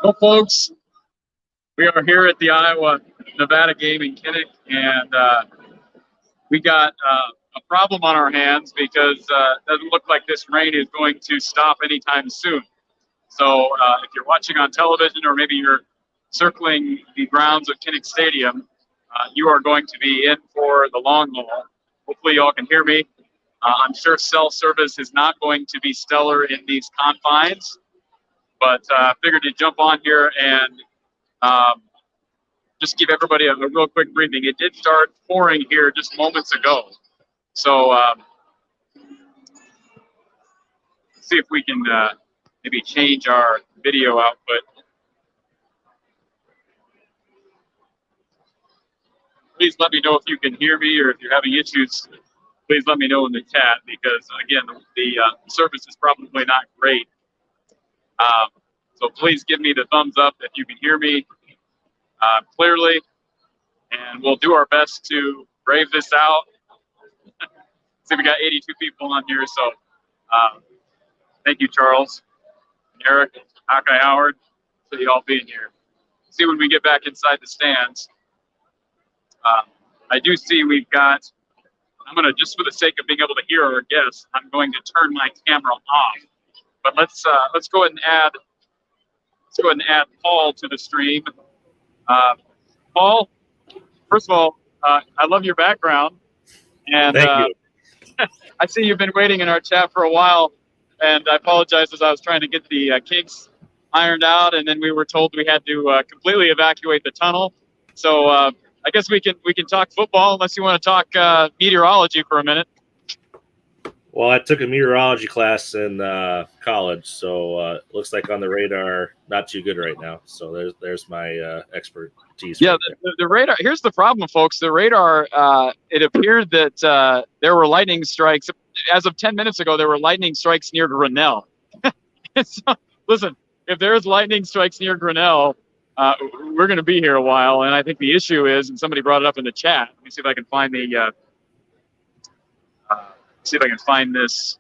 Well, folks, we are here at the Iowa-Nevada game in Kinnick, and we got a problem on our hands because it doesn't look like this rain is going to stop anytime soon. So if you're watching on television or maybe you're circling the grounds of Kinnick Stadium, you are going to be in for the long haul. Hopefully y'all can hear me. I'm sure cell service is not going to be stellar in these confines, but I figured to jump on here and just give everybody a real quick briefing. It did start pouring here just moments ago. So see if we can maybe change our video output. Please let me know if you can hear me, or if you're having issues, please let me know in the chat, because again, the service is probably not great. So please give me the thumbs up if you can hear me clearly, and we'll do our best to brave this out. See, we got 82 people on here, so thank you, Charles, Eric, Hawkeye Howard, for you all being here. See when we get back inside the stands. I do see we've got, I'm going to, just for the sake of being able to hear our guests, I'm going to turn my camera off. But let's go ahead and add Paul to the stream. Paul, first of all, I love your background, and thank you. I see you've been waiting in our chat for a while, and I apologize as I was trying to get the kinks ironed out, and then we were told we had to completely evacuate the tunnel. So I guess we can talk football, unless you want to talk meteorology for a minute. Well, I took a meteorology class in college, so it looks like on the radar, not too good right now. So there's my expertise. Yeah, right the radar. Here's the problem, folks. The radar. It appeared that there were lightning strikes. As of 10 minutes ago, there were lightning strikes near Grinnell. So, listen, if there's lightning strikes near Grinnell, we're going to be here a while. And I think the issue is, and somebody brought it up in the chat. Let me see if I can find the. See if I can find this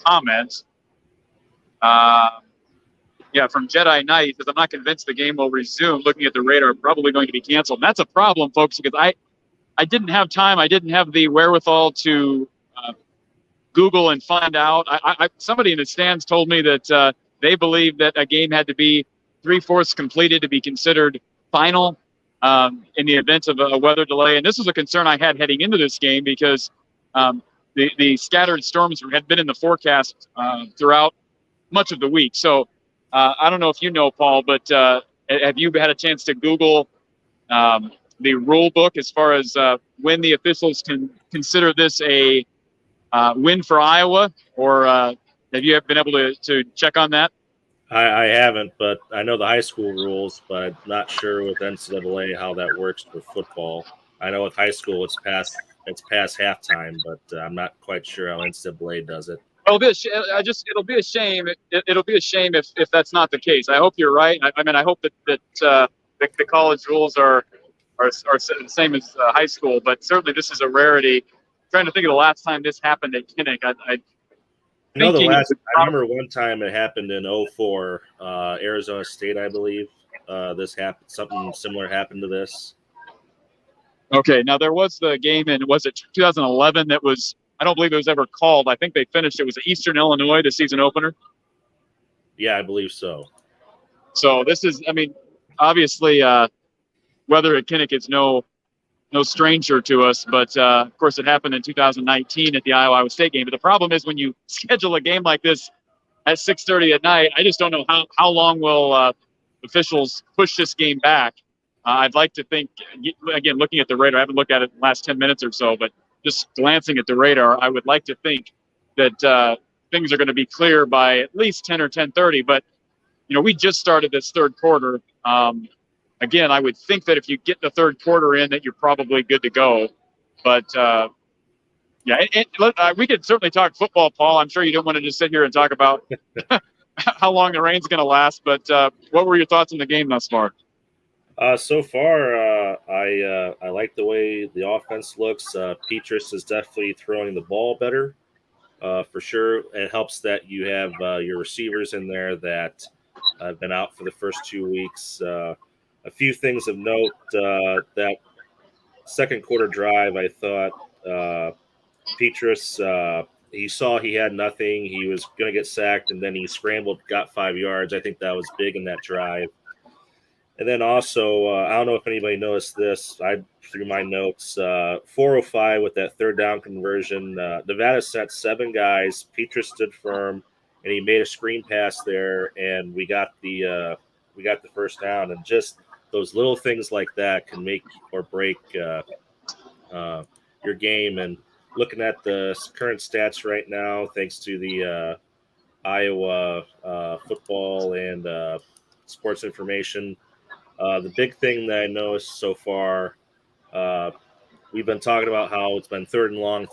comment. Yeah, from Jedi Knight, because I'm not convinced the game will resume. Looking at the radar, probably going to be canceled. And that's a problem, folks, because I didn't have time. I didn't have the wherewithal to Google and find out. Somebody in the stands told me that they believe that a game had to be 3/4 completed to be considered final in the event of a weather delay. And this was a concern I had heading into this game, because the scattered storms had been in the forecast throughout much of the week. So I don't know if you know, Paul, but have you had a chance to Google the rule book as far as when the officials can consider this a win for Iowa, or have you been able to check on that? I haven't, but I know the high school rules, but I'm not sure with NCAA how that works for football. I know with high school it's past halftime, but I'm not quite sure how NCAA does it. It'll be a shame. It'll be a shame if that's not the case. I hope you're right. I mean, I hope that the college rules are the same as high school, but certainly this is a rarity. I'm trying to think of the last time this happened at Kinnick. I remember one time it happened in 2004, Arizona State, I believe. This happened. Something similar happened to this. Okay, now there was the game in, was it 2011 that was, I don't believe it was ever called. I think they finished, it was Eastern Illinois, the season opener. Yeah, I believe so. So this is, I mean, obviously weather at Kinnick is no stranger to us, but of course it happened in 2019 at the Iowa State game. But the problem is when you schedule a game like this at 6:30 at night, I just don't know how long will officials push this game back. I'd like to think, again, looking at the radar, I haven't looked at it in the last 10 minutes or so, but just glancing at the radar, I would like to think that things are going to be clear by at least 10 or 10:30. But, you know, we just started this third quarter. Again, I would think that if you get the third quarter in, that you're probably good to go. But, yeah, we could certainly talk football, Paul. I'm sure you don't want to just sit here and talk about how long the rain's going to last. But what were your thoughts on the game thus far? So far, I like the way the offense looks. Petrus is definitely throwing the ball better, for sure. It helps that you have your receivers in there that I've been out for the first 2 weeks. A few things of note. That second quarter drive, I thought Petrus, he saw he had nothing. He was going to get sacked, and then he scrambled, got 5 yards. I think that was big in that drive. And then also, I don't know if anybody noticed this. I through my notes, 405 with that third down conversion. Nevada sent 7 guys. Petrus stood firm, and he made a screen pass there, and we got the first down. And just those little things like that can make or break your game. And looking at the current stats right now, thanks to the Iowa football and sports information. The big thing that I noticed so far, we've been talking about how it's been third and long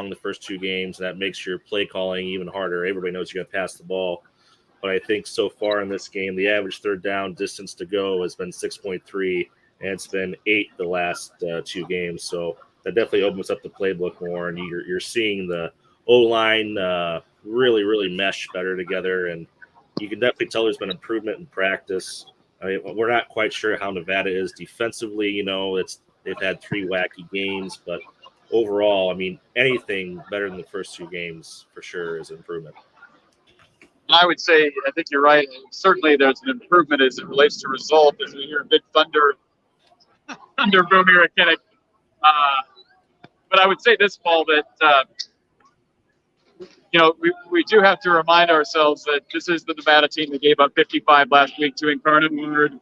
the first 2 games. And that makes your play calling even harder. Everybody knows you're going to pass the ball. But I think so far in this game, the average third down distance to go has been 6.3, and it's been 8 the last 2 games. So that definitely opens up the playbook more, and you're seeing the O-line really, really mesh better together. And you can definitely tell there's been improvement in practice. I mean, we're not quite sure how Nevada is defensively. They've had 3 wacky games, but overall, I mean, anything better than the first 2 games for sure is improvement. I would say, I think you're right. Certainly there's an improvement as it relates to result, as we hear a big thunder boom here at Kinnick. But I would say this, Paul, that, we do have to remind ourselves that this is the Nevada team that gave up 55 last week to Incarnate Word,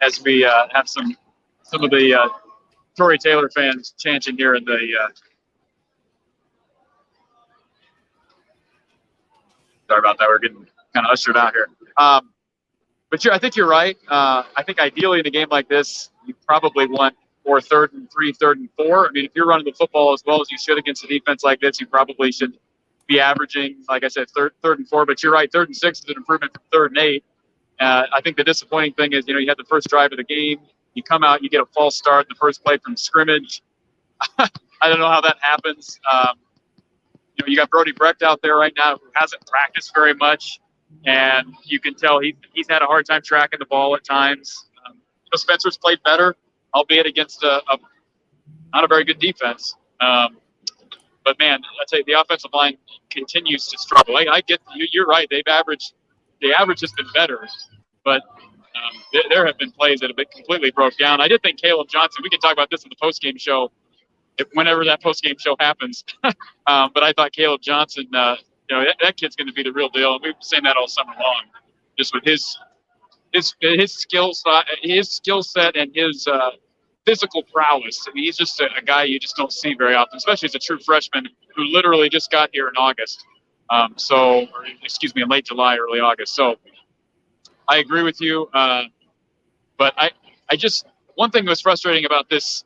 as we have some of the Tory Taylor fans chanting here in the sorry about that. We're getting kind of ushered out here. But I think you're right. I think ideally in a game like this, you probably want more 3rd and 3, 3rd and 4. I mean, if you're running the football as well as you should against a defense like this, you probably should be averaging, like I said, 3rd and 4. But you're right, 3rd and 6 is an improvement from 3rd and 8. I think the disappointing thing is, you had the first drive of the game. You come out, you get a false start in the first play from scrimmage. I don't know how that happens. You got Brody Brecht out there right now who hasn't practiced very much, and you can tell he's had a hard time tracking the ball at times. Spencer's played better, albeit against not a very good defense. But man, I'd say the offensive line continues to struggle. I get you. You're right. The average has been better, but there have been plays that have been completely broke down. I did think Caleb Johnson. We can talk about this in the post-game show, whenever that post-game show happens. But I thought Caleb Johnson, that kid's going to be the real deal. And we've been saying that all summer long, just with his skill set and his physical prowess. I mean, he's just a guy you just don't see very often, especially as a true freshman who literally just got here in August. In late July, early August. So I agree with you. But I just, one thing that was frustrating about this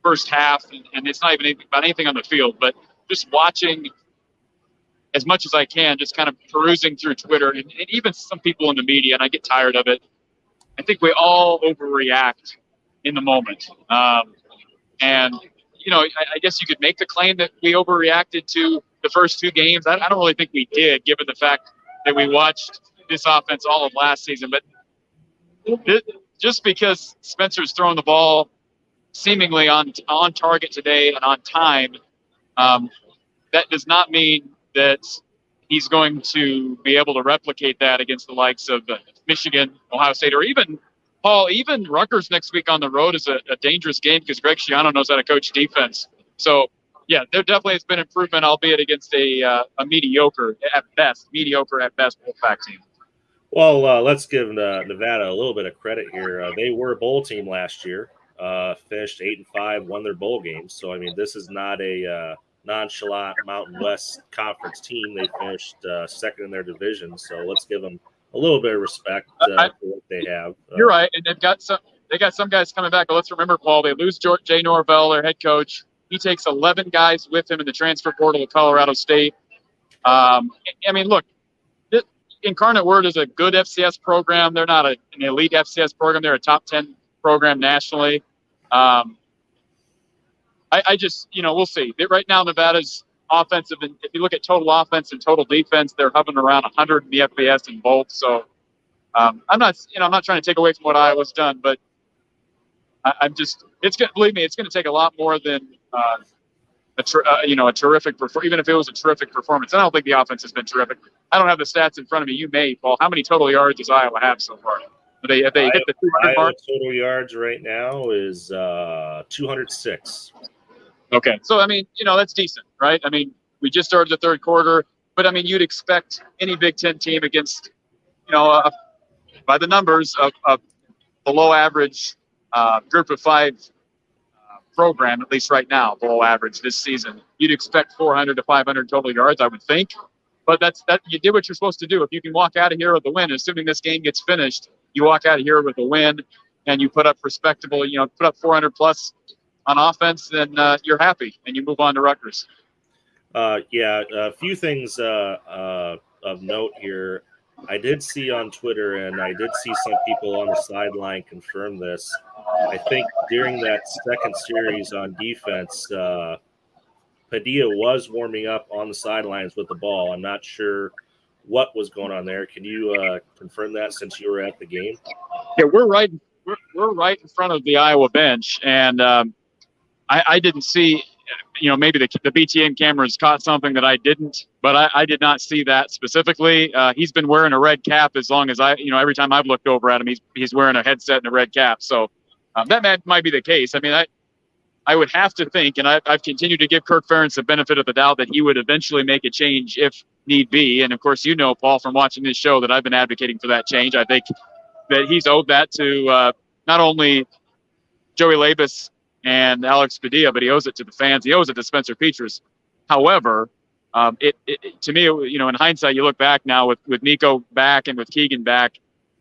first half, and it's not even about anything on the field, but just watching as much as I can, just kind of perusing through Twitter and even some people in the media, and I get tired of it. I think we all overreact in the moment. I guess you could make the claim that we overreacted to the first 2 games. I don't really think we did, given the fact that we watched this offense all of last season. But just because Spencer's throwing the ball seemingly on target today and on time, that does not mean that he's going to be able to replicate that against the likes of Michigan, Ohio State, or even Rutgers next week on the road is a dangerous game because Greg Schiano knows how to coach defense. So, yeah, there definitely has been improvement, albeit against a mediocre at best Wolfpack team. Well, let's give Nevada a little bit of credit here. They were a bowl team last year, finished 8-5, won their bowl games. So, I mean, this is not a nonchalant Mountain West Conference team. They finished second in their division. So let's give them a little bit of respect for what they have. You're right, and they got some guys coming back. But let's remember, Paul, they lose Jay Norvell, their head coach. He takes 11 guys with him in the transfer portal of Colorado State. I mean, look, Incarnate Word is a good FCS program. They're not an elite FCS program. They're a top 10 program nationally. I just, we'll see. Right now, Nevada's offensive, and if you look at total offense and total defense, they're hovering around 100 in the FBS in both. So I'm not trying to take away from what Iowa's done, but I'm just, believe me, it's going to take a lot more than a terrific performance. Even if it was a terrific performance, I don't think the offense has been terrific. I don't have the stats in front of me. You may, Paul. How many total yards does Iowa have so far? Have they hit the 200 Iowa mark? total yards right now is 206. Okay, so I mean, that's decent, right? I mean, we just started the third quarter, but I mean, you'd expect any Big Ten team against, by the numbers, a below average group of five program, at least right now, below average this season. You'd expect 400 to 500 total yards, I would think. But that you did what you're supposed to do. If you can walk out of here with a win, assuming this game gets finished, you walk out of here with a win, and you put up respectable, put up 400 plus on offense, then you're happy and you move on to Rutgers. A few things of note here. I did see on Twitter, and I did see some people on the sideline confirm this. I think during that second series on defense, Padilla was warming up on the sidelines with the ball. I'm not sure what was going on there. Can you confirm that since you were at the game? Yeah, we're right in front of the Iowa bench, and I didn't see, maybe the BTN cameras caught something that I didn't, but I did not see that specifically. He's been wearing a red cap as long as every time I've looked over at him, he's wearing a headset and a red cap. So that might be the case. I mean, I would have to think, and I've continued to give Kirk Ferentz the benefit of the doubt that he would eventually make a change if need be. And of course, Paul, from watching this show, that I've been advocating for that change. I think that he's owed that to not only Joey Labus and Alex Padilla, but he owes it to the fans. He owes it to Spencer Petras. However, to me, in hindsight, you look back now with Nico back and with Keegan back,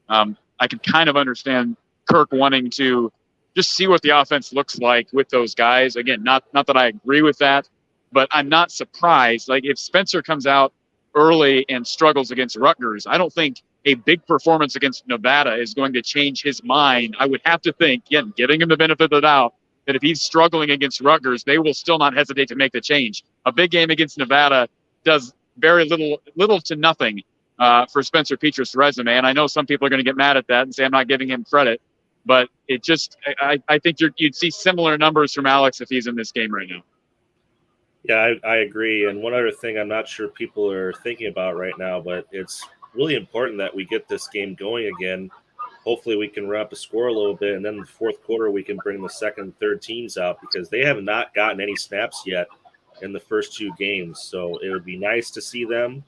I can kind of understand Kirk wanting to just see what the offense looks like with those guys. Again, not that I agree with that, but I'm not surprised. Like, if Spencer comes out early and struggles against Rutgers, I don't think a big performance against Nevada is going to change his mind. I would have to think, again, giving him the benefit of the doubt, that if he's struggling against Rutgers, they will still not hesitate to make the change. A big game against Nevada does very little to nothing for Spencer Petras' resume. And I know some people are going to get mad at that and say I'm not giving him credit, but it just, I think you'd see similar numbers from Alex if he's in this game right now. Yeah, I agree. And one other thing I'm not sure people are thinking about right now, but it's really important that we get this game going again. Hopefully we can run up the score a little bit, and then in the fourth quarter we can bring the second and third teams out, because they have not gotten any snaps yet in the first two games. So it would be nice to see them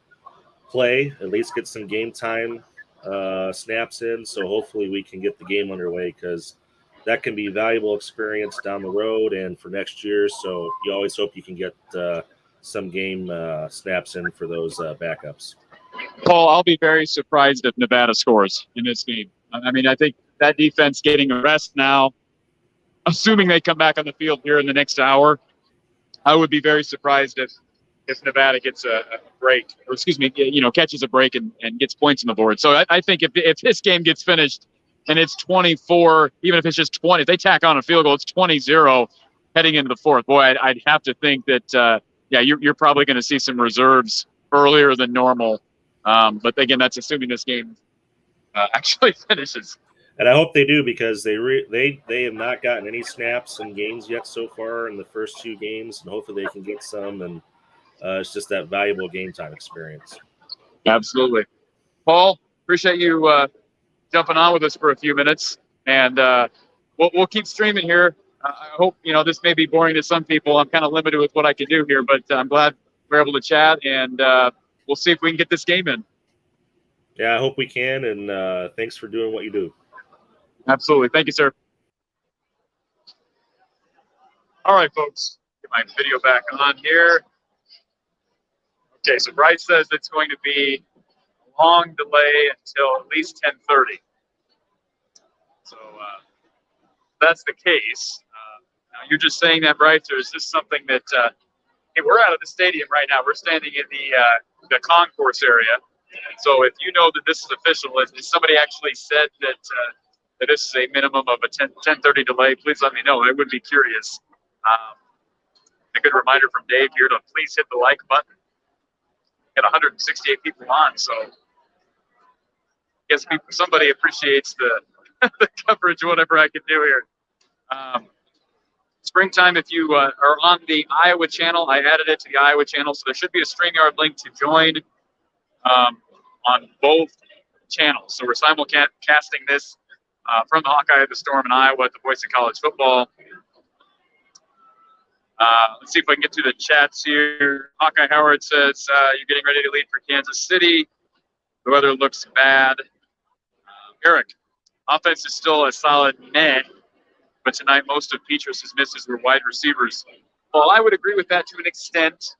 play, at least get some game time snaps in. So hopefully we can get the game underway, because that can be valuable experience down the road and for next year. So you always hope you can get some game snaps in for those backups. Paul, I'll be very surprised if Nevada scores in this game. I mean, I think that defense getting a rest now, assuming they come back on the field here in the next hour, I would be very surprised if Nevada gets a break, or catches a break and gets points on the board. So I think if this game gets finished and it's 24, even if it's just 20, if they tack on a field goal, it's 20-0 heading into the fourth. Boy, I'd have to think that, you're probably going to see some reserves earlier than normal. But again, that's assuming this game actually finishes. And I hope they do, because they have not gotten any snaps in games yet so far in the first two games, and hopefully they can get some. And it's just that valuable game time experience. Absolutely. Paul, appreciate you jumping on with us for a few minutes, and we'll keep streaming here. I hope, this may be boring to some people. I'm kind of limited with what I can do here, but I'm glad we're able to chat, and we'll see if we can get this game in. Yeah, I hope we can, and thanks for doing what you do. Absolutely. Thank you, sir. All right, folks. Get my video back on here. Okay, so Bryce says it's going to be a long delay until at least 10:30. So that's the case. Now you're just saying that, Bryce, or is this something that hey, we're out of the stadium right now. We're standing in the concourse area. So if you know that this is official, if somebody actually said that that this is a minimum of a 10:30 delay, please let me know. I would be curious. A good reminder from Dave here to please hit the like button. Got 168 people on, so guess somebody appreciates the the coverage, whatever I can do here. Springtime, if you are on the Iowa channel, I added it to the Iowa channel, so there should be a StreamYard link to join on both channels. So we're simulcasting this from the Hawkeye of the Storm in Iowa at the Voice of College Football. Let's see if I can get through the chats here. Hawkeye Howard says, you're getting ready to lead for Kansas City. The weather looks bad. Eric, offense is still a solid meh, but tonight most of Petrus's misses were wide receivers. Well, I would agree with that to an extent.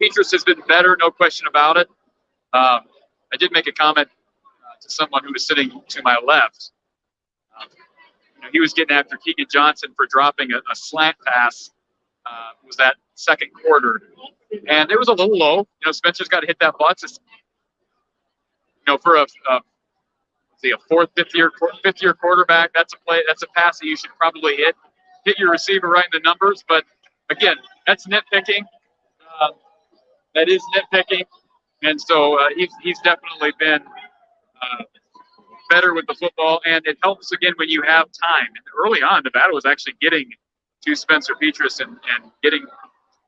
Petrus has been better, no question about it. I did make a comment to someone who was sitting to my left. He was getting after Keegan Johnson for dropping a slant pass. Was that second quarter, and it was a little low. Spencer's got to hit that butt. For a fifth year quarterback, that's a play. That's a pass that you should probably hit your receiver right in the numbers. But again, that's nitpicking. That is nitpicking, and so he's definitely been better with the football, and it helps again when you have time. And early on, Nevada was actually getting to Spencer Petrus and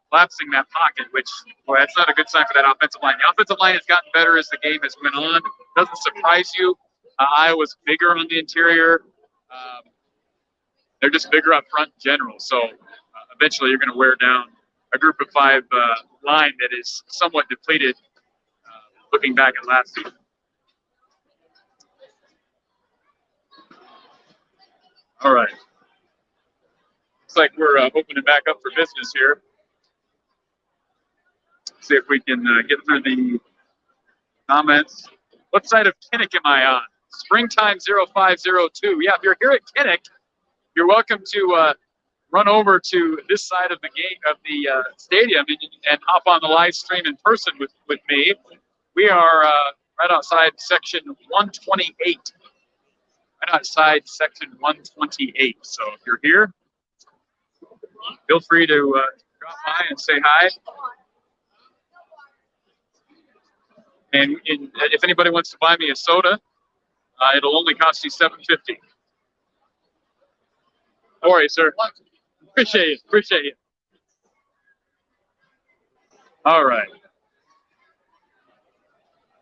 collapsing that pocket, which, boy, that's not a good sign for that offensive line. The offensive line has gotten better as the game has went on. Doesn't surprise you. Iowa's bigger on the interior. They're just bigger up front in general. So eventually you're going to wear down a group of five line that is somewhat depleted looking back at last season. All right. Looks like we're opening back up for business here. See if we can get through the comments. What side of Kinnick am I on? Springtime 0502. Yeah, if you're here at Kinnick, you're welcome to run over to this side of the game of the stadium and hop on the live stream in person with me. We are right outside section 128. Right outside section 128. So if you're here, feel free to drop by and say hi. And if anybody wants to buy me a soda, it'll only cost you $7.50. How are you, sir? Appreciate you. All right.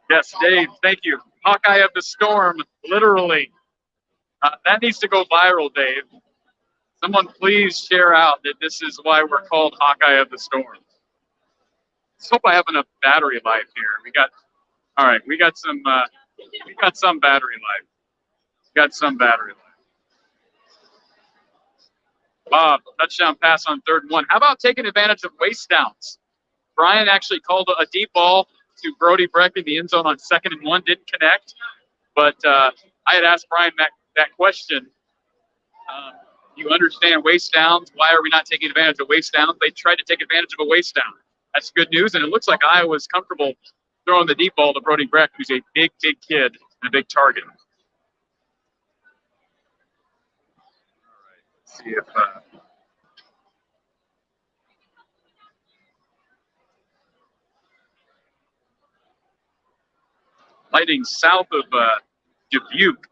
Yes, Dave, thank you. Hawkeye of the Storm, literally. That needs to go viral, Dave. Someone please share out that this is why we're called Hawkeye of the Storm. Let's hope I have enough battery life here. We got some battery life. Bob, touchdown pass on 3rd and 1. How about taking advantage of waste downs? Brian actually called a deep ball to Brody Breck in the end zone on 2nd and 1, didn't connect. But I had asked Brian that question. You understand waste downs? Why are we not taking advantage of waste downs? They tried to take advantage of a waste down. That's good news, and it looks like Iowa's comfortable throwing the deep ball to Brody Breck, who's a big kid and a big target. All right, let's see if lightning south of Dubuque.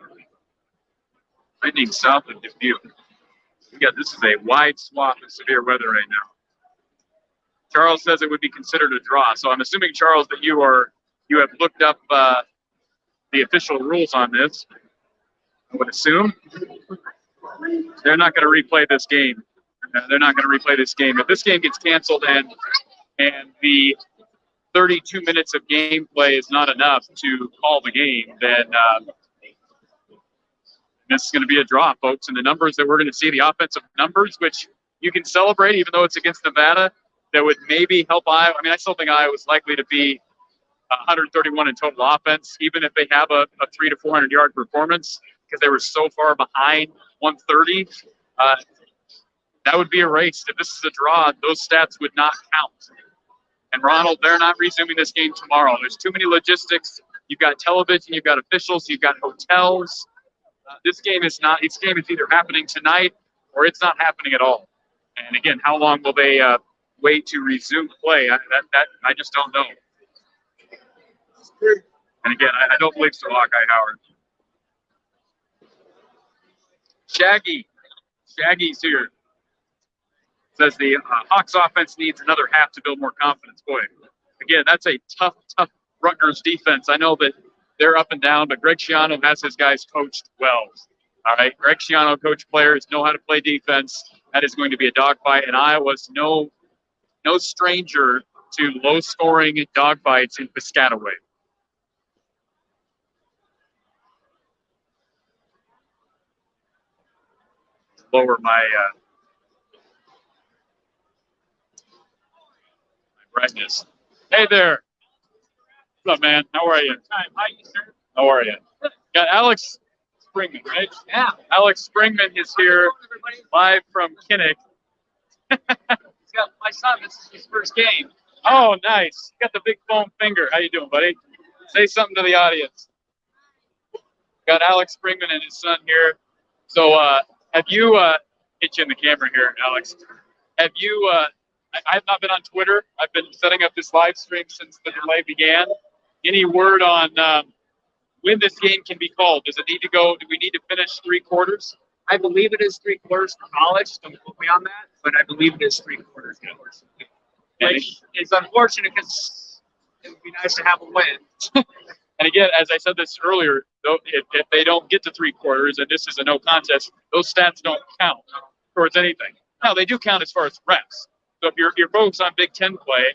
This is a wide swath of severe weather right now. Charles says it would be considered a draw. So I'm assuming, Charles, that you have looked up the official rules on this. I would assume they're not going to replay this game. If this game gets canceled and the 32 minutes of gameplay is not enough to call the game, then this is going to be a draw, folks. And the numbers that we're going to see, the offensive numbers, which you can celebrate, even though it's against Nevada, that would maybe help Iowa. I mean, I still think Iowa's likely to be 131 in total offense, even if they have a 300 to 400 yard performance, because they were so far behind 130. That would be erased. If this is a draw, those stats would not count. And Ronald, they're not resuming this game tomorrow. There's too many logistics. You've got television, you've got officials, you've got hotels. This game is either happening tonight or it's not happening at all. And again, how long will they wait to resume play? I just don't know. And again, I don't believe so, Hawkeye Howard. Shaggy's here. Says the Hawks offense needs another half to build more confidence. Boy, again, that's a tough Rutgers defense. I know that they're up and down, but Greg Schiano has his guys coached well. All right, Greg Schiano coached players, know how to play defense. That is going to be a dogfight, and Iowa's no stranger to low-scoring dogfights in Piscataway. Lower my brightness. Hey there. What's up, man? How are you? Hi, sir. How are you? Got Alex Springman, right? Yeah. Alex Springman is here live from Kinnick. He's got my son. This is his first game. Oh, nice. Got the big foam finger. How you doing, buddy? Say something to the audience. Got Alex Springman and his son here. So, have you get you in the camera here, Alex? Have you? I have not been on Twitter. I've been setting up this live stream since the delay began. Any word on when this game can be called? Does it need to go? Do we need to finish 3 quarters? I believe it is 3 quarters for college. Don't quote me on that, but I believe it is 3 quarters. Which is unfortunate because it would be nice to have a win. And again, as I said this earlier, though, if they don't get to 3 quarters and this is a no contest, those stats don't count towards anything. Now they do count as far as reps. So if you're focused on Big Ten play,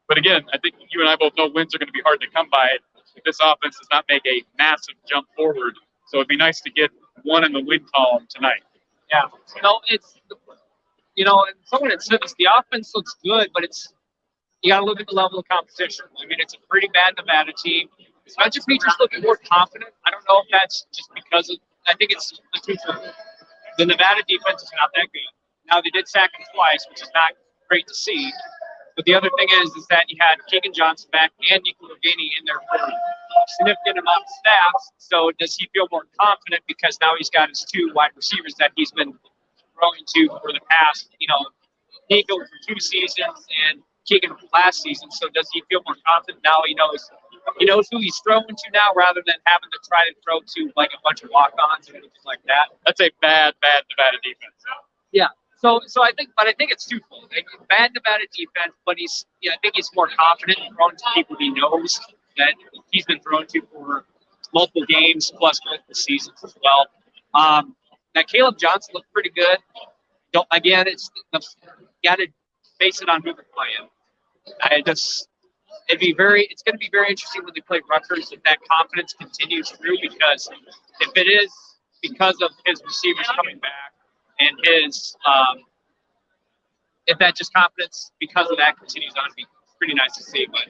but again, I think you and I both know wins are going to be hard to come by if this offense does not make a massive jump forward. So it'd be nice to get one in the win column tonight. Yeah, and someone had said this, the offense looks good, but you got to look at the level of competition. I mean, it's a pretty bad Nevada team. Spencer Petras looking more confident. I don't know if that's just because I think it's the truth. The Nevada defense is not that good. Now, they did sack him twice, which is not great to see. But the other thing is that you had Keegan Johnson back and Nico Rogani in there for a significant amount of snaps. So does he feel more confident because now he's got his 2 wide receivers that he's been throwing to for the past, Nico for 2 seasons and Keegan last season. So does he feel more confident now? He knows who he's throwing to now rather than having to try to throw to like a bunch of walk-ons and anything like that. That's a bad Nevada defense. Yeah. So I think it's twofold. Bad Nevada defense, but I think he's more confident in throwing to people he knows that he's been thrown to for multiple games plus multiple seasons as well. Now Caleb Johnson looked pretty good. It's got to base it on who they're playing. It's going to be very interesting when they play Rutgers if that confidence continues through, because if it is because of his receivers coming back and his if that just confidence because of that continues on, it'd be pretty nice to see, but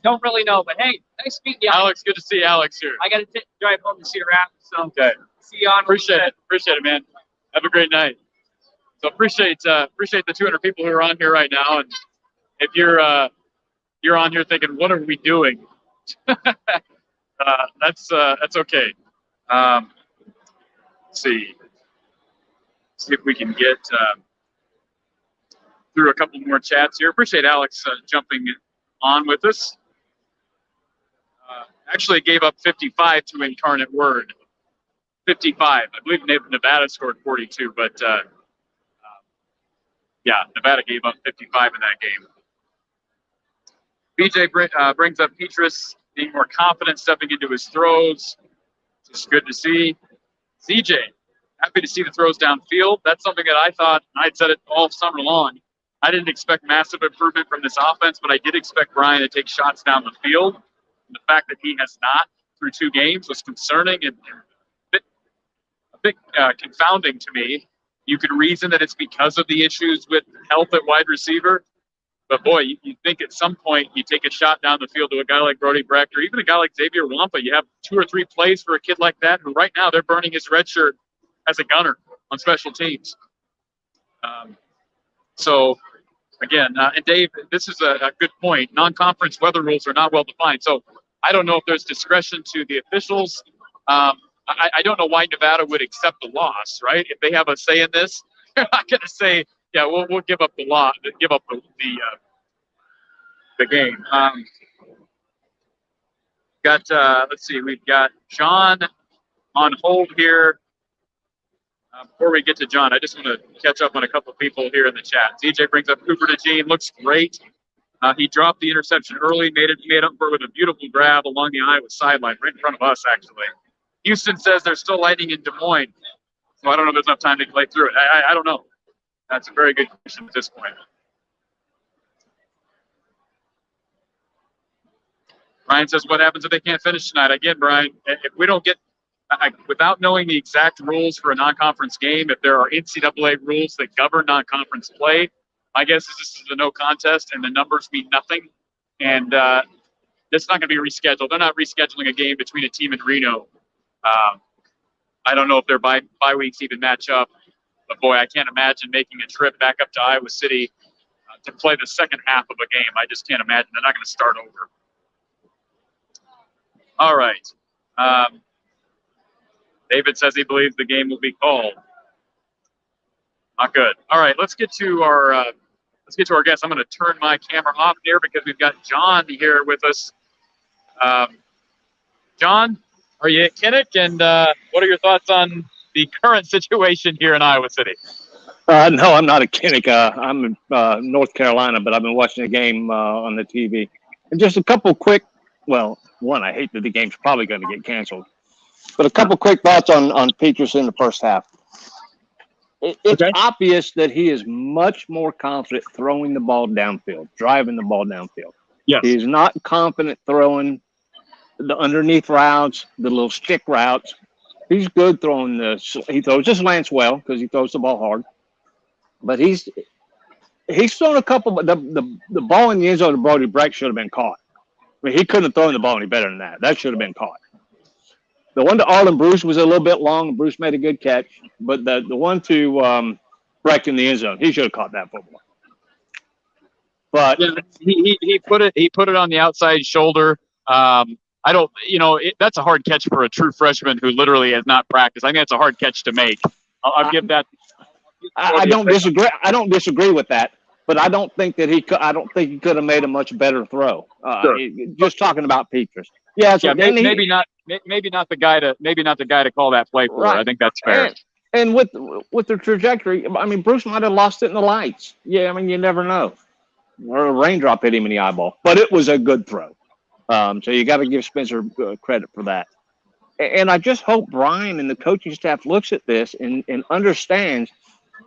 don't really know. But hey, nice meeting you, Alex. Good to see Alex here. I got to drive home to see her out, so okay. See you on. Appreciate it, man. Have a great night. So appreciate the 200 people who are on here right now, and if you're on here thinking, what are we doing? That's okay. Let's see if we can get through a couple more chats here. Appreciate Alex jumping on with us. Actually gave up 55 to Incarnate Word. 55. I believe Nevada scored 42, but Nevada gave up 55 in that game. BJ brings up Petras being more confident stepping into his throws. It's good to see. CJ, happy to see the throws downfield. That's something that I thought, I'd said it all summer long. I didn't expect massive improvement from this offense, but I did expect Brian to take shots down the field. And the fact that he has not through 2 games was concerning and a bit confounding to me. You could reason that it's because of the issues with health at wide receiver. But, boy, you think at some point you take a shot down the field to a guy like Brody Brecht or even a guy like Xavier Wampa. You have 2 or 3 plays for a kid like that who right now they're burning his red shirt as a gunner on special teams. So, again, and Dave, this is a good point. Non-conference weather rules are not well defined. So I don't know if there's discretion to the officials. I don't know why Nevada would accept the loss, right? If they have a say in this, they're not going to say, yeah, we'll give up the game. Got let's see, we've got John on hold here. Before we get to John, I just want to catch up on a couple of people here in the chat. DJ brings up Cooper DeJean, looks great. He dropped the interception early, made up for it with a beautiful grab along the Iowa sideline, right in front of us, actually. Houston says they're still lightning in Des Moines, so I don't know if there's enough time to play through it. I don't know. That's a very good question at this point. Brian says, what happens if they can't finish tonight? Again, Brian, if we don't get, without knowing the exact rules for a non-conference game, if there are NCAA rules that govern non-conference play, my guess is this is a no contest and the numbers mean nothing. And it's not going to be rescheduled. They're not rescheduling a game between a team in Reno. I don't know if their bye weeks even match up. But, boy, I can't imagine making a trip back up to Iowa City to play the second half of a game. I just can't imagine. They're not going to start over. All right. David says he believes the game will be called. Not good. All right, let's get to our guest. I'm going to turn my camera off here because we've got John here with us. John, are you at Kinnick? And what are your thoughts on the current situation here in Iowa City? No, I'm not at Kinnick. I'm in North Carolina, but I've been watching the game on the TV. And just a couple quick, well, one, I hate that the game's probably going to get canceled. But a couple quick thoughts on Peters in the first half. It's obvious that he is much more confident throwing the ball downfield, driving the ball downfield. Yes. He's not confident throwing the underneath routes, the little stick routes. He's good throwing he throws his slants well because he throws the ball hard. But he's thrown a couple, but the ball in the end zone to Brody Breck should have been caught. I mean, he couldn't have thrown the ball any better than that. That should have been caught. The one to Arlen Bruce was a little bit long. Bruce made a good catch. But the one to Breck in the end zone, he should have caught that football. But yeah, he put it on the outside shoulder. That's a hard catch for a true freshman who literally has not practiced. I think that's a hard catch to make. I'll give that. I don't disagree. I don't disagree with that. But I don't think that he could have made a much better throw. Sure. Just talking about Peters. Yeah, so maybe not the guy to call that play for. Right. I think that's fair. And with the trajectory, I mean, Bruce might have lost it in the lights. Yeah, I mean, you never know. Or a raindrop hit him in the eyeball. But it was a good throw. So you got to give Spencer credit for that. And I just hope Brian and the coaching staff looks at this and understands,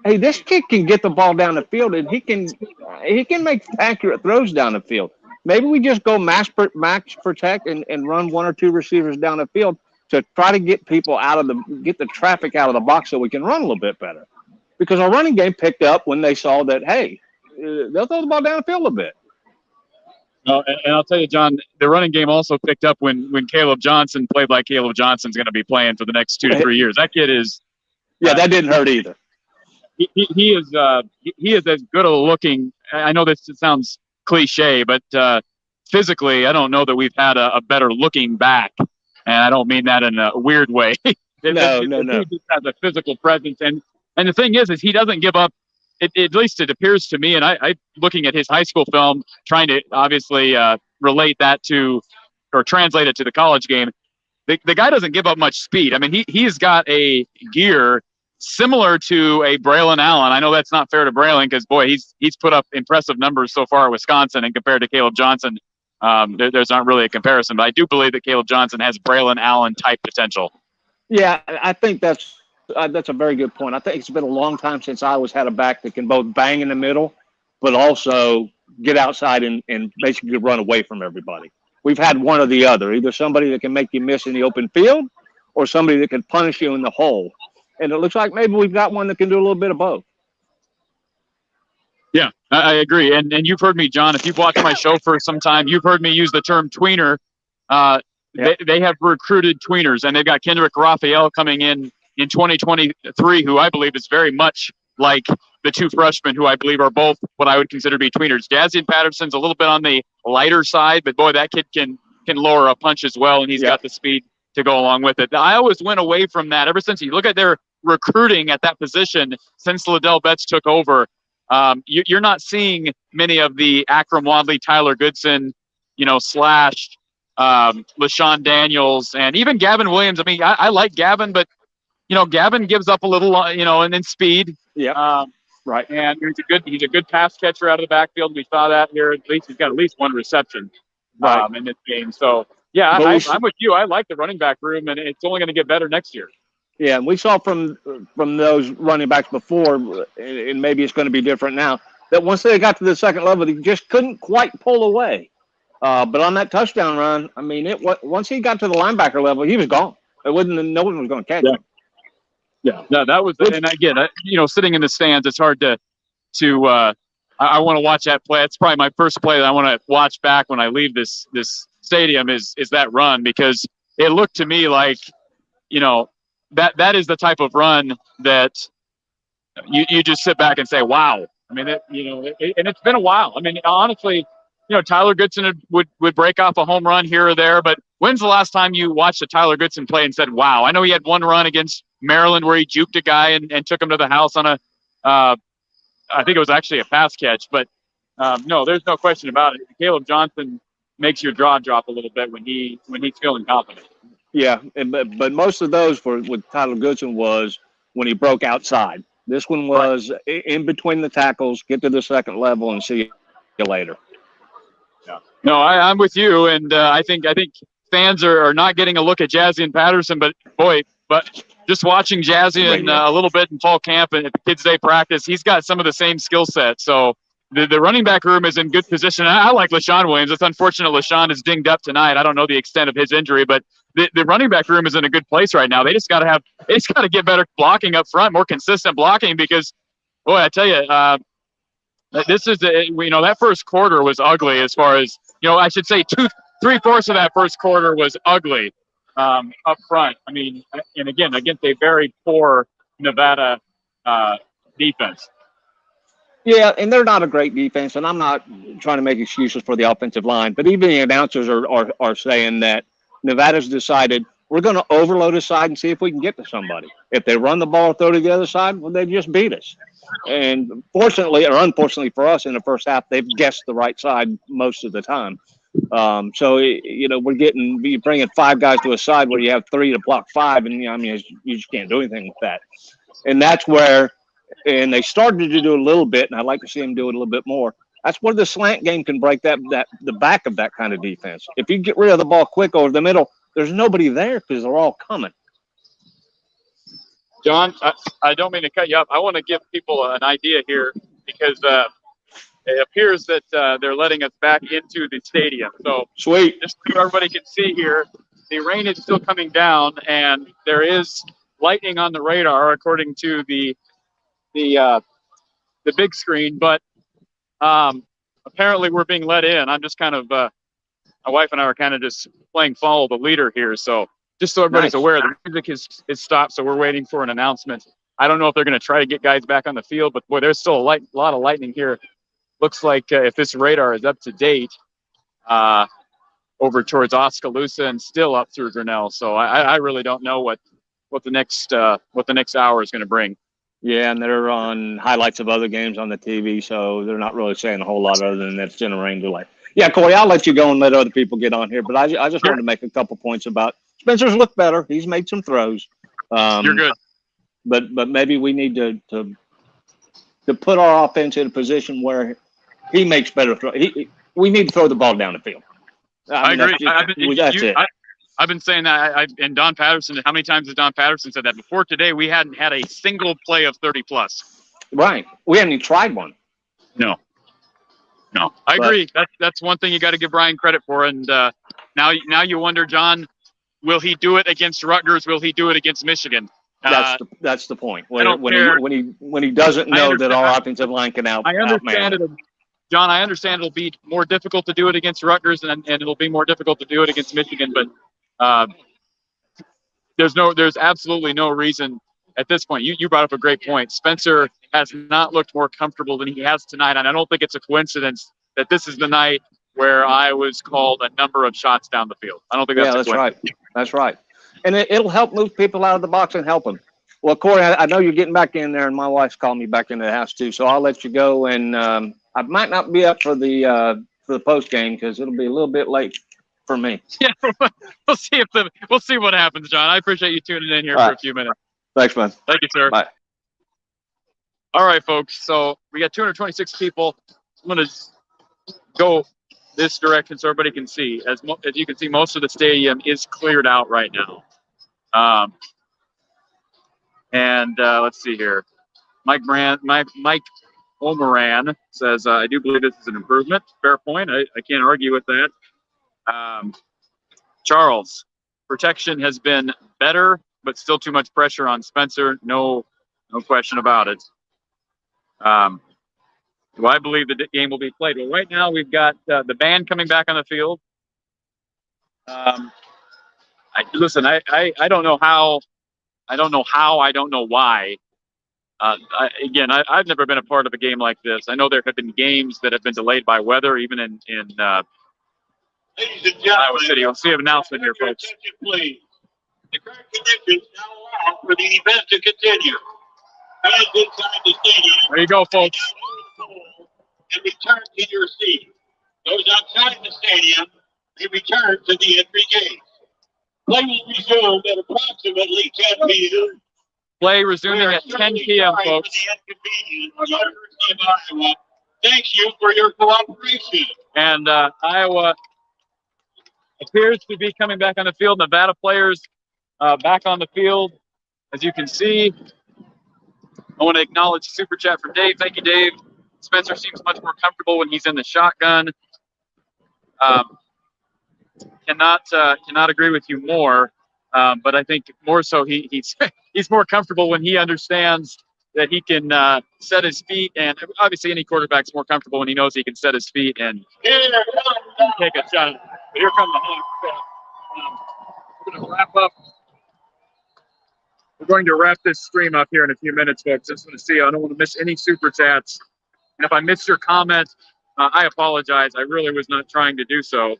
hey, this kid can get the ball down the field and he can make accurate throws down the field. Maybe we just go max protect and run one or two receivers down the field to try to get people get the traffic out of the box so we can run a little bit better. Because our running game picked up when they saw that, hey, they'll throw the ball down the field a little bit. No, and I'll tell you, John, the running game also picked up when Caleb Johnson played like Caleb Johnson's going to be playing for the next 2 to 3 years. That kid is. Yeah, that didn't hurt either. He is as good a looking. I know this sounds cliche, but physically, I don't know that we've had a better looking back, and I don't mean that in a weird way. No. He just has a physical presence, and the thing is he doesn't give up. At least it appears to me, and I looking at his high school film, trying to obviously relate that to or translate it to the college game. The guy doesn't give up much speed. I mean, he's got a gear similar to a Braylon Allen. I know that's not fair to Braylon because, boy, he's put up impressive numbers so far at Wisconsin, and compared to Caleb Johnson, there's not really a comparison. But I do believe that Caleb Johnson has Braylon Allen type potential. Yeah, I think that's a very good point. I think it's been a long time since Iowa's had a back that can both bang in the middle, but also get outside and basically run away from everybody. We've had one or the other, either somebody that can make you miss in the open field or somebody that can punish you in the hole. And it looks like maybe we've got one that can do a little bit of both. Yeah, I agree. And you've heard me, John, if you've watched my show for some time, you've heard me use the term tweener. They have recruited tweeners, and they've got Kendrick Raphael coming in 2023, who I believe is very much like the two freshmen who I believe are both what I would consider to be tweeners. Jazian Patterson's a little bit on the lighter side, but boy, that kid can lower a punch as well, and he's got the speed to go along with it. I always went away from that ever since you look at their recruiting at that position since Liddell Betts took over. You're not seeing many of the Akram Wadley, Tyler Goodson, slash LaShawn Daniels, and even Gavin Williams. I mean, I like Gavin, but Gavin gives up a little, and then speed. Yeah. Right. And he's a good pass catcher out of the backfield. We saw that here. At least he's got at least one reception in this game. So yeah, I'm with you. I like the running back room, and it's only going to get better next year. Yeah, and we saw from those running backs before, and maybe it's going to be different now, that once they got to the second level, they just couldn't quite pull away. But on that touchdown run, I mean, once he got to the linebacker level, he was gone. No one was going to catch him. Yeah, no, that was, and again, sitting in the stands, it's hard to. I want to watch that play. It's probably my first play that I want to watch back when I leave this stadium is that run, because it looked to me like, that is the type of run that you just sit back and say, wow. I mean, and it's been a while. I mean, honestly, Tyler Goodson would break off a home run here or there, but when's the last time you watched a Tyler Goodson play and said, wow? I know he had one run against Maryland where he juked a guy and took him to the house on I think it was actually a pass catch, but no, there's no question about it. Caleb Johnson makes your jaw drop a little bit when he's feeling confident. Yeah, but most of those with Tyler Goodson was when he broke outside. This one was in between the tackles, get to the second level, and see you later. Yeah. No, I'm with you, and I think fans are not getting a look at Jazzy Patterson, but just watching Jazzy a little bit in fall camp and at the Kids Day practice, he's got some of the same skill set. So the running back room is in good position. I like LaShawn Williams. It's unfortunate LaShawn is dinged up tonight. I don't know the extent of his injury, but the running back room is in a good place right now. They just got to get better blocking up front, more consistent blocking, because, boy, I tell you, this is that first quarter was ugly as far as, I should say 3/4 of that first quarter was ugly up front. I mean, and again, against a very poor Nevada defense. Yeah, and they're not a great defense, and I'm not trying to make excuses for the offensive line, but even the announcers are saying that Nevada's decided we're going to overload a side and see if we can get to somebody. If they run the ball and throw to the other side, well, they just beat us. And fortunately or unfortunately for us in the first half, they've guessed the right side most of the time. So you're bringing 5 guys to a side where you have 3 to block 5, and you just can't do anything with that. And that's where, and they started to do a little bit, and I'd like to see them do it a little bit more. That's where the slant game can break the back of that kind of defense. If you get rid of the ball quick over the middle, there's nobody there because they're all coming. John, I don't mean to cut you up. I want to give people an idea here, because it appears that they're letting us back into the stadium. So sweet. Just so everybody can see here, the rain is still coming down, and there is lightning on the radar according to the big screen. But apparently we're being let in. I'm just kind of my wife and I are kind of just playing follow the leader here. So just so everybody's aware, the music is stopped, so we're waiting for an announcement. I don't know if they're going to try to get guys back on the field, but boy, there's still a lot of lightning here. Looks like if this radar is up to date, over towards Oskaloosa and still up through Grinnell. So I really don't know what the next hour is going to bring. Yeah, and they're on highlights of other games on the TV, so they're not really saying a whole lot other than that's in a rain delay. Yeah, Corey, I'll let you go and let other people get on here, but I just wanted to make a couple points about Spencer's looked better. He's made some throws. You're good. But maybe we need to put our offense in a position where he makes better throws. We need to throw the ball down the field. I agree. That's it. I've been saying that. And Don Patterson, how many times has Don Patterson said that? Before today, we hadn't had a single play of 30+. Right. We haven't even tried one. No. I agree. That's one thing you got to give Brian credit for. And now you wonder, John, will he do it against Rutgers? Will he do it against Michigan? That's the point. When he doesn't know that our offensive line can out. I understand it. John, I understand it'll be more difficult to do it against Rutgers, and it'll be more difficult to do it against Michigan. But there's absolutely no reason at this point. You brought up a great point. Spencer has not looked more comfortable than he has tonight, and I don't think it's a coincidence that this is the night where I was called a number of shots down the field. I don't think that's a coincidence. Right. That's right. And it'll help move people out of the box and help them. Well, Corey, I know you're getting back in there, and my wife's calling me back into the house too, so I'll let you go. And I might not be up for the post game because it'll be a little bit late for me. Yeah, we'll see what happens, John. I appreciate you tuning in here All for right. a few minutes. Thanks, man. Thank you, sir. Bye. All right, folks. So we got 226 people. I'm going to go this direction so everybody can see. As you can see, most of the stadium is cleared out right now. Let's see here. Mike Omeran says, I do believe this is an improvement. Fair point. I can't argue with that. Charles, protection has been better, but still too much pressure on Spencer. No question about it. Do I believe the game will be played? Well, right now we've got the band coming back on the field. I don't know how. I don't know how. I don't know why. I've never been a part of a game like this. I know there have been games that have been delayed by weather, even in Iowa City. We'll see an announcement here, folks. Please. The current conditions now allow for the event to continue. Fans inside the stadium. There you go, folks. And return to your seat. Those outside the stadium, they return to the entry gate. Play will resume at approximately 10 p.m. Play resuming at 10 p.m., folks. University of Iowa, thanks you for your cooperation. And Iowa appears to be coming back on the field. Nevada players back on the field. As you can see, I want to acknowledge the super chat from Dave. Thank you, Dave. Spencer seems much more comfortable when he's in the shotgun. Cannot agree with you more. But I think more so he's more comfortable when he understands that he can set his feet, and obviously any quarterback's more comfortable when he knows he can set his feet and take a shot. But here come the Hawks. We're going to wrap up. We're going to wrap this stream up here in a few minutes, folks. Just want to see. I don't want to miss any super chats. And if I missed your comment, I apologize. I really was not trying to do so.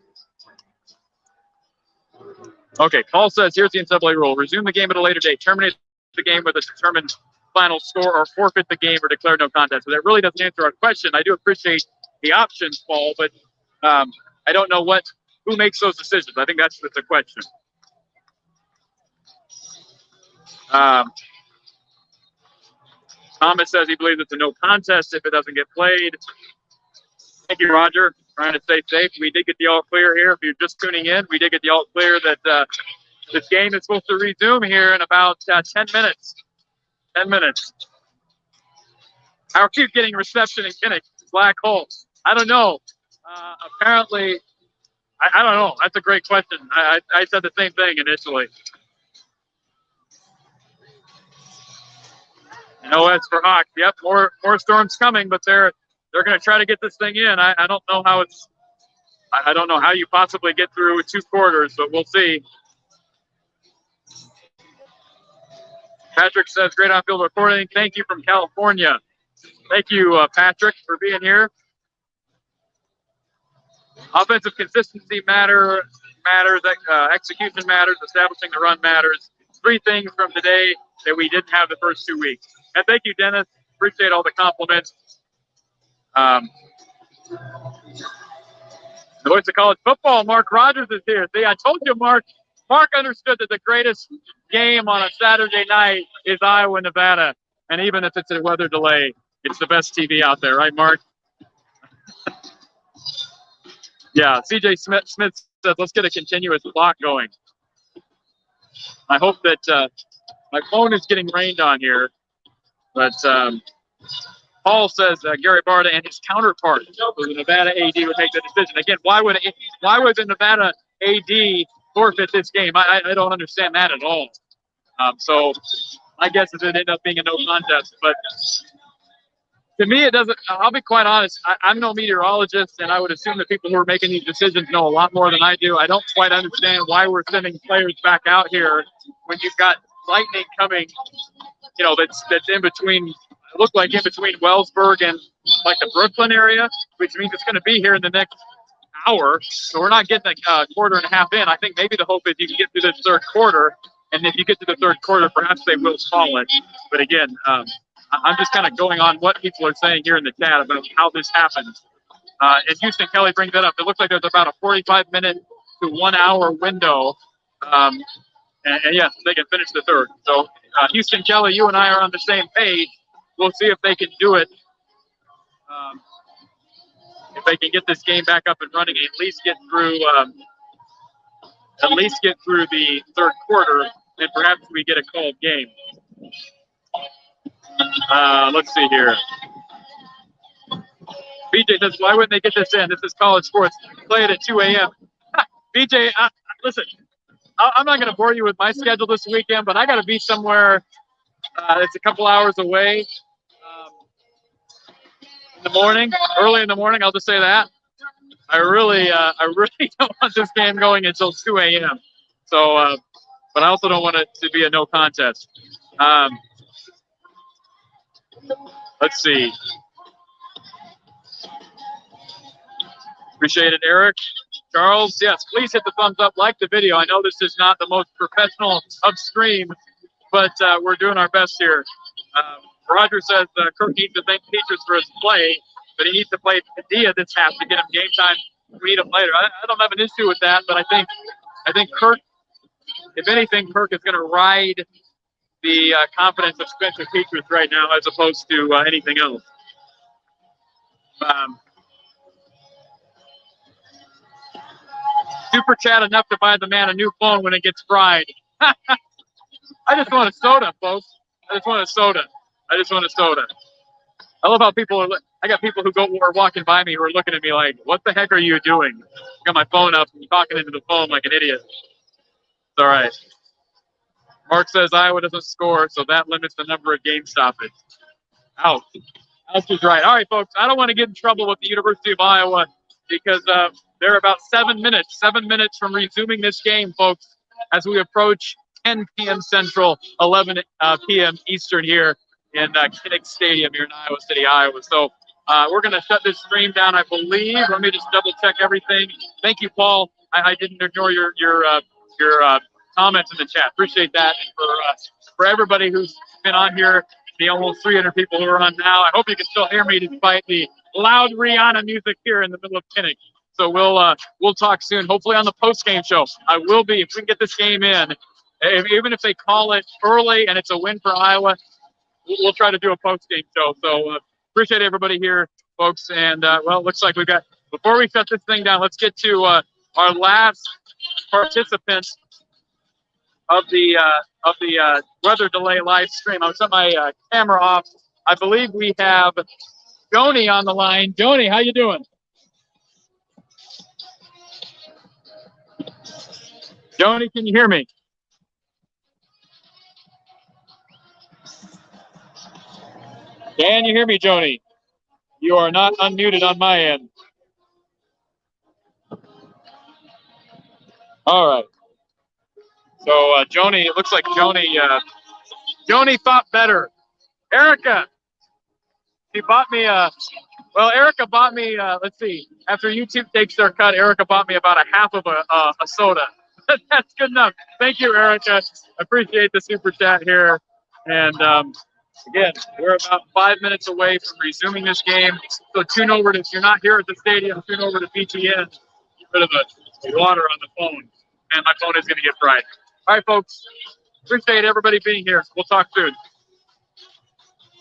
Okay, Paul says, here's the NCAA rule. Resume the game at a later date. Terminate the game with a determined final score, or forfeit the game or declare no contest. So that really doesn't answer our question. I do appreciate the options, Paul, but I don't know who makes those decisions. I think that's the question. Thomas says he believes it's a no contest if it doesn't get played. Thank you, Roger. Trying to stay safe. We did get the all clear here. If you're just tuning in, we did get the all clear that this game is supposed to resume here in about 10 minutes. 10 minutes. How are you getting reception in Kinnick? Black hole. I don't know. Apparently, I don't know. That's a great question. I said the same thing initially. OS for Hawks. Yep, more storms coming, but they're going to try to get this thing in. I don't know how I don't know how you possibly get through 2 quarters, but we'll see. Patrick says, great on-field reporting. Thank you from California. Thank you, Patrick, for being here. Offensive consistency matters. Execution matters. Establishing the run matters. 3 things from today that we didn't have the first 2 weeks. And thank you, Dennis. Appreciate all the compliments. The voice of college football, Mark Rogers, is here. See, I told you, Mark. Mark understood that the greatest game on a Saturday night is Iowa, Nevada. And even if it's a weather delay, it's the best TV out there, right, Mark? Yeah, CJ Smith says, let's get a continuous clock going. I hope that my phone is getting rained on here. But Paul says Gary Barta and his counterpart, the Nevada AD, would make the decision. Again, why would the Nevada AD forfeit this game? I don't understand that at all. So my guess is it ended up being a no contest. But to me, it doesn't. I'll be quite honest. I'm no meteorologist, and I would assume that people who are making these decisions know a lot more than I do. I don't quite understand why we're sending players back out here when you've got lightning coming. You know, that's in between. It looked like in between Wellsburg and like the Brooklyn area, which means it's going to be here in the next hour. So we're not getting a quarter and a half in. I think maybe the hope is you can get through this 3rd quarter, and if you get to the 3rd quarter, perhaps they will call it. But again, I'm just kind of going on what people are saying here in the chat about how this happened. And Houston Kelly brings that up. It looks like there's about a 45-minute to 1 hour window. And yes, they can finish the third. So Houston Kelly, you and I are on the same page. We'll see if they can do it. If they can get this game back up and running, at least get through the third quarter, and perhaps we get a called game. Let's see here. BJ says, why wouldn't they get this in? This is college sports. Play it at 2 a.m. BJ, listen, I'm not going to bore you with my schedule this weekend, but I got to be somewhere. It's a couple hours away. In the morning, early in the morning, I'll just say that. I really don't want this game going until 2 a.m. So, but I also don't want it to be a no contest. Let's see. Appreciate it, Eric. Charles, yes, please hit the thumbs up, like the video. I know this is not the most professional upstream, but we're doing our best here. Roger says Kirk needs to thank Peters for his play, but he needs to play Padilla this half to get him game time. We need him later. I don't have an issue with that, but I think Kirk, if anything, Kirk is going to ride the confidence of Spencer Peters right now as opposed to anything else. Super chat enough to buy the man a new phone when it gets fried. I just want a soda, folks. I just want a soda. I love how people are. I got people who are walking by me who are looking at me like, "What the heck are you doing?" I got my phone up and talking into the phone like an idiot. It's all right. Mark says Iowa doesn't score, so that limits the number of game stoppage. Ouch. Ouch is right. All right, folks. I don't want to get in trouble with the University of Iowa because they're about 7 minutes from resuming this game, folks, as we approach 10 p.m. Central, 11 p.m. Eastern here in Kinnick Stadium here in Iowa City, Iowa. So we're going to shut this stream down, I believe. Let me just double check everything. Thank you, Paul. I didn't ignore your comments in the chat. Appreciate that. And for everybody who's been on here, the almost 300 people who are on now, I hope you can still hear me despite the loud Rihanna music here in the middle of Kinnick. So we'll talk soon, hopefully on the post-game show. I will be, if we can get this game in, even if they call it early and it's a win for Iowa, we'll try to do a post-game show. So appreciate everybody here, folks. And, well, it looks like we've got, before we shut this thing down, let's get to our last participant of the weather delay live stream. I set my camera off. I believe we have Joni on the line. Joni, how you doing? Joni, can you hear me? Can you hear me, Joni? You are not unmuted on my end. All right. So Joni, it looks like Joni thought better. Erica, she bought me Erica bought me, let's see, after YouTube takes their cut, Erica bought me about a half of a soda. That's good enough. Thank you, Erica. Appreciate the super chat here. And again, we're about 5 minutes away from resuming this game. So tune over to, if you're not here at the stadium, tune over to BTN. Get rid of the water on the phone. And my phone is going to get fried. All right, folks. Appreciate everybody being here. We'll talk soon.